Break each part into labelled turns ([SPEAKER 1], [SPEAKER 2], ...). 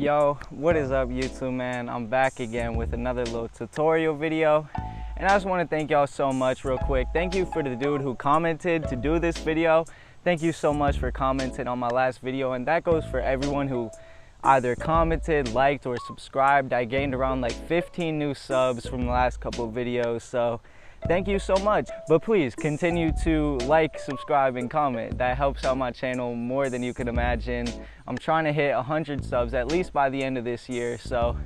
[SPEAKER 1] Yo, what is up YouTube, man? I'm back again with another little tutorial video, and I just want to thank y'all so much real quick. Thank you for the dude who commented to do this video. Thank you so much for commenting on my last video, and that goes for everyone who either commented, liked, or subscribed. I gained around like 15 new subs from the last couple of videos, so thank you so much. But please continue to like, subscribe, and comment. That helps out my channel more than you can imagine. I'm trying to hit 100 subs at least by the end of this year, so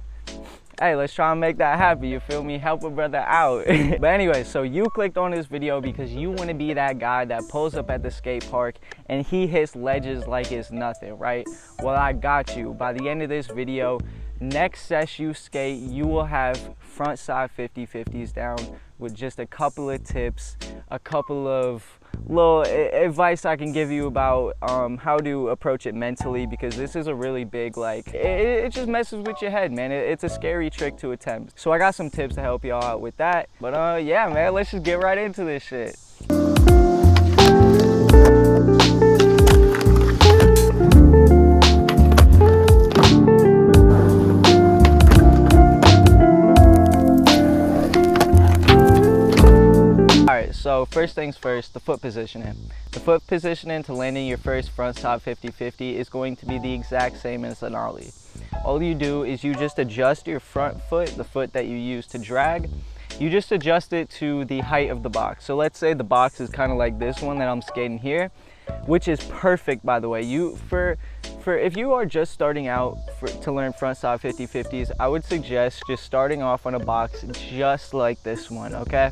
[SPEAKER 1] hey, let's try and make that happen, you feel me? Help a brother out. But anyway, so you clicked on this video because you want to be that guy that pulls up at the skate park and he hits ledges like it's nothing, right? Well, I got you. By the end of this video, next session you skate, you will have frontside 50/50s down with just a couple of tips, a couple of little advice I can give you about how to approach it mentally, because this is a really big, like, it just messes with your head, man. It's a scary trick to attempt. So I got some tips to help y'all out with that. But yeah, man, let's just get right into this shit. So first things first, the foot positioning. The foot positioning to landing your first frontside 50/50 is going to be the exact same as an ollie. All you do is you just adjust your front foot, the foot that you use to drag, you just adjust it to the height of the box. So let's say the box is kind of like this one that I'm skating here, which is perfect, by the way. If you are just starting out to learn frontside 50/50s, I would suggest just starting off on a box just like this one, okay?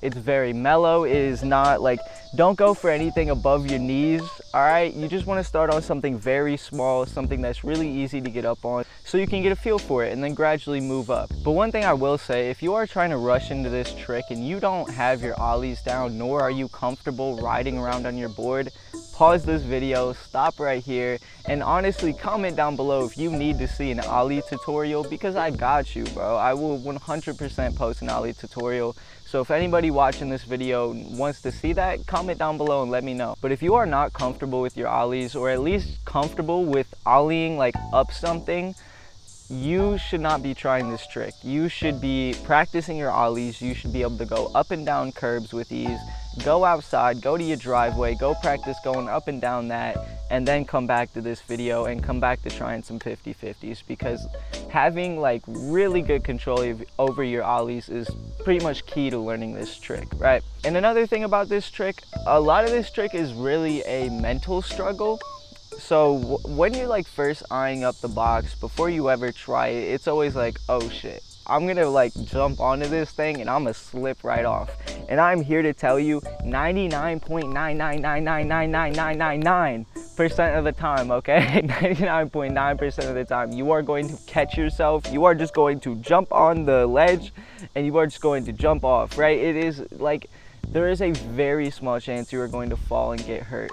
[SPEAKER 1] It's very mellow. It is not like, don't go for anything above your knees, all right? You just want to start on something very small, something that's really easy to get up on, so you can get a feel for it and then gradually move up. But one thing I will say, if you are trying to rush into this trick and you don't have your ollies down, nor are you comfortable riding around on your board, pause this video, stop right here, and honestly comment down below if you need to see an ollie tutorial, because I got you, bro. I will 100% post an ollie tutorial. So if anybody watching this video wants to see that, comment down below and let me know. But if you are not comfortable with your ollies, or at least comfortable with ollieing like up something, you should not be trying this trick. You should be practicing your ollies. You should be able to go up and down curbs with ease. Go outside, go to your driveway, go practice going up and down that, and then come back to this video and come back to trying some 50/50s, because having like really good control over your ollies is pretty much key to learning this trick, right? And another thing about this trick, a lot of this trick is really a mental struggle. So when you're like first eyeing up the box, before you ever try it, it's always like, oh shit, I'm gonna like jump onto this thing and I'm gonna slip right off. And I'm here to tell you 99.999999999% of the time, okay? 99.9% of the time, you are going to catch yourself. You are just going to jump on the ledge and you are just going to jump off, right? It is like, there is a very small chance you are going to fall and get hurt,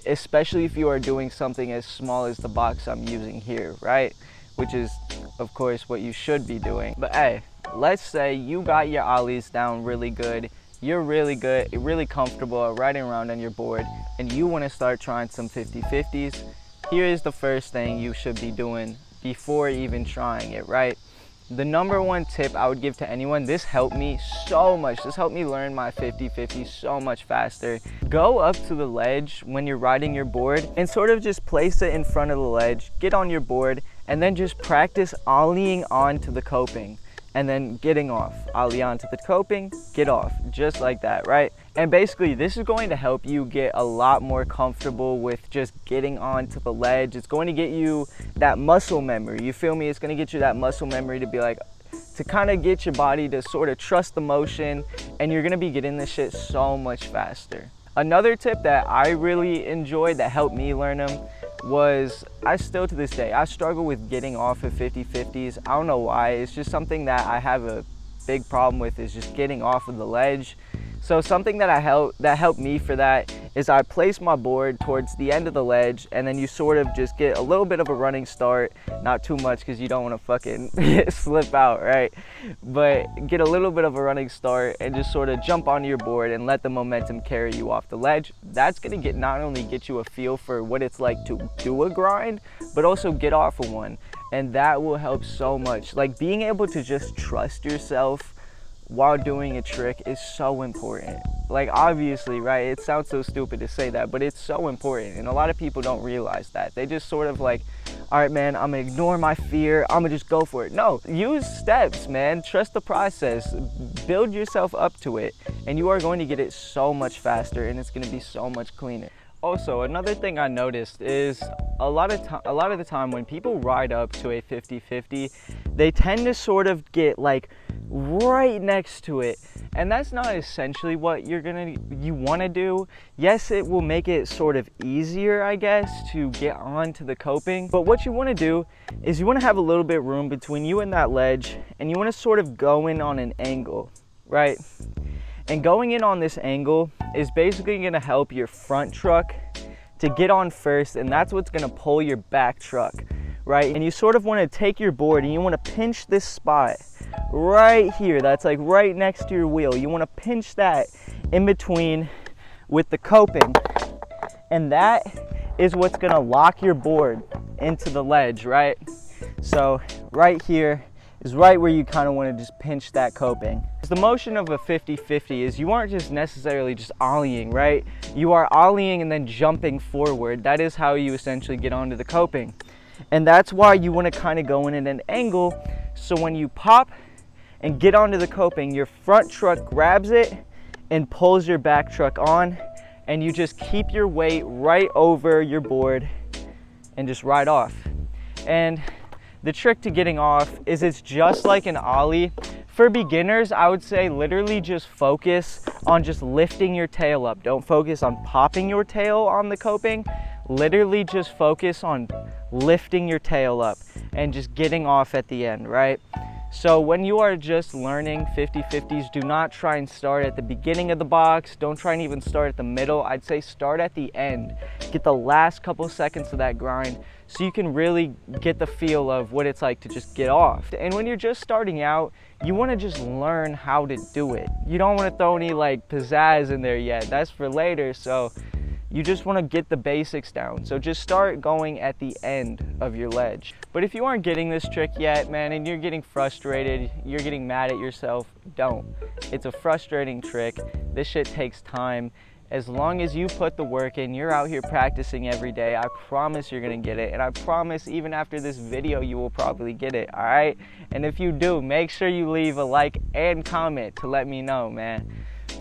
[SPEAKER 1] especially if you are doing something as small as the box I'm using here, right? Which is, of course, what you should be doing. But hey, let's say you got your ollies down really good. You're really good, really comfortable at riding around on your board, and you want to start trying some 50/50s. Here is the first thing you should be doing before even trying it, right? The number one tip I would give to anyone, this helped me so much. This helped me learn my 50/50 so much faster. Go up to the ledge when you're riding your board and sort of just place it in front of the ledge, get on your board, and then just practice ollieing onto the coping and then getting off. Ollie onto the coping, get off, just like that, right? And basically this is going to help you get a lot more comfortable with just getting onto the ledge. It's going to get you that muscle memory, you feel me? It's going to get you that muscle memory to be like, to kind of get your body to sort of trust the motion, and you're going to be getting this shit so much faster. Another tip that I really enjoyed that helped me learn them was, I still to this day, I struggle with getting off of 50/50s. I don't know why. It's just something that I have a big problem with, is just getting off of the ledge. So something that helped me for that is I place my board towards the end of the ledge, and then you sort of just get a little bit of a running start, not too much because you don't want to fucking slip out, right? But get a little bit of a running start and just sort of jump onto your board and let the momentum carry you off the ledge. That's going to not only get you a feel for what it's like to do a grind, but also get off of one. And that will help so much. Like, being able to just trust yourself while doing a trick is so important. Like, obviously, right, it sounds so stupid to say that, but it's so important, and a lot of people don't realize that. They just sort of like, all right, man, I'm gonna ignore my fear, I'm gonna just go for it. No, use steps, man. Trust the process. Build yourself up to it, and you are going to get it so much faster, and it's gonna be so much cleaner. Also, another thing I noticed is a lot of the time when people ride up to a 50-50, they tend to sort of get like right next to it, and that's not essentially what you want to do. Yes, it will make it sort of easier, I guess, to get onto the coping, but what you want to do is you want to have a little bit room between you and that ledge, and you want to sort of go in on an angle, right? And going in on this angle is basically going to help your front truck to get on first, and that's what's going to pull your back truck, right? And you sort of want to take your board and you want to pinch this spot right here. That's like right next to your wheel. You want to pinch that in between with the coping, and that is what's going to lock your board into the ledge, right? So right here is right where you kind of want to just pinch that coping. The motion of a 50-50 is you aren't just necessarily just ollieing, right? You are ollieing and then jumping forward. That is how you essentially get onto the coping. And that's why you want to kind of go in at an angle, so when you pop and get onto the coping, your front truck grabs it and pulls your back truck on, and you just keep your weight right over your board and just ride off. And the trick to getting off is it's just like an ollie. For beginners, I would say literally just focus on just lifting your tail up. Don't focus on popping your tail on the coping. Literally just focus on lifting your tail up and just getting off at the end, right? So when you are just learning 50-50s, do not try and start at the beginning of the box. Don't try and even start at the middle. I'd say start at the end. Get the last couple seconds of that grind so you can really get the feel of what it's like to just get off. And when you're just starting out, you want to just learn how to do it. You don't want to throw any like pizzazz in there yet. That's for later. So you just want to get the basics down. So just start going at the end of your ledge. But if you aren't getting this trick yet, man, and you're getting frustrated, you're getting mad at yourself, don't. It's a frustrating trick. This shit takes time. As long as you put the work in, you're out here practicing every day, I promise you're gonna get it. And I promise even after this video, you will probably get it, all right? And if you do, make sure you leave a like and comment to let me know, man.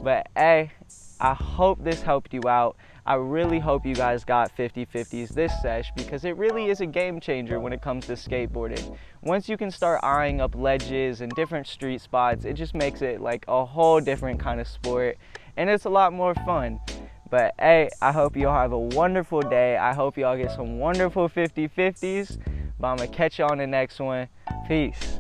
[SPEAKER 1] But hey, I hope this helped you out. I really hope you guys got 50-50s this sesh, because it really is a game changer when it comes to skateboarding. Once you can start eyeing up ledges and different street spots, it just makes it like a whole different kind of sport, and it's a lot more fun. But hey, I hope y'all have a wonderful day. I hope y'all get some wonderful 50-50s, but I'm gonna catch you on the next one. Peace.